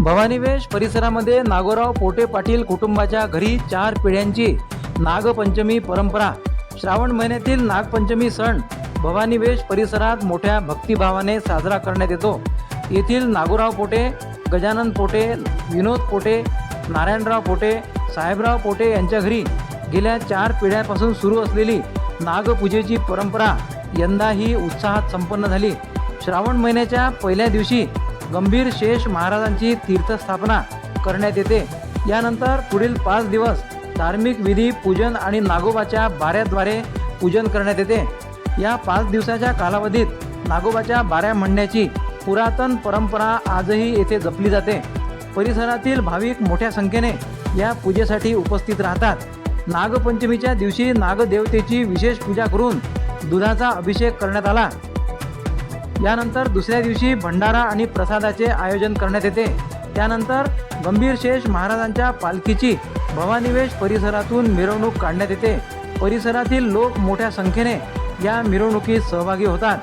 भवानीवेश परिसरामध्ये नागोराव पोटे पाटील कुटुंबाच्या घरी 4 पिढ्यांची नागपंचमी परंपरा. श्रावण महिन्यातील नागपंचमी सण भवानीवेश परिसरात मोठ्या भक्तिभावाने साजरा करण्यात येतो. येथील नागोराव पोटे, गजानन पोटे, विनोद पोटे, नारायणराव पोटे, साहेबराव पोटे यांच्या घरी गेल्या 4 पिढ्यांपासून सुरू असलेली नागपूजेची परंपरा यंदाही उत्साहात संपन्न झाली. श्रावण महिन्याच्या पहिल्या दिवशी गंभीर शेष महाराजांची तीर्थस्थापना करण्यात येते. यानंतर पुढील 5 दिवस धार्मिक विधी, पूजन आणि नागोबाच्या बाऱ्याद्वारे पूजन करण्यात येते. या 5 दिवसाच्या कालावधीत नागोबाच्या बाऱ्या म्हणण्याची पुरातन परंपरा आजही येथे जपली जाते. परिसरातील भाविक मोठ्या संख्येने या पूजेसाठी उपस्थित राहतात. नागपंचमीच्या दिवशी नागदेवतेची विशेष पूजा करून दुधाचा अभिषेक करण्यात आला. यानंतर दुसऱ्या दिवशी भंडारा आणि प्रसादाचे आयोजन करण्यात येते. त्यानंतर गंभीर शेष महाराजांच्या पालखीची भवानीवेश परिसरातून मिरवणूक काढण्यात येते. परिसरातील लोक मोठ्या संख्येने या मिरवणुकीत सहभागी होतात.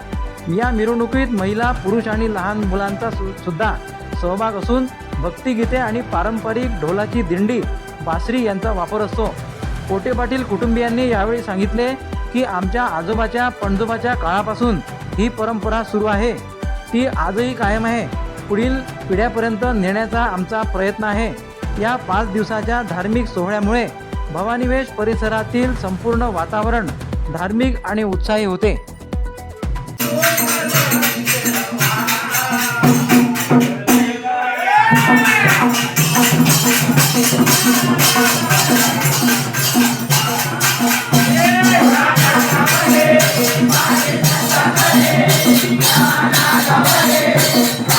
या मिरवणुकीत महिला, पुरुष आणि लहान मुलांचा सुद्धा सहभाग असून भक्तिगीते आणि पारंपरिक ढोलाची दिंडी, बासरी यांचा वापर असतो. पोटे पाटील कुटुंबियांनी यावेळी सांगितले की आमच्या आजोबाच्या पणजोबाच्या काळापासून ही परंपरा सुरू आहे. ती आजही कायम आहे. पुढील पिढ्यापर्यंत नेण्याचा आमचा प्रयत्न आहे. या 5 दिवसाच्या धार्मिक सोहळ्यामुळे भवानीवेश परिसरातील संपूर्ण वातावरण धार्मिक आणि उत्साही होते.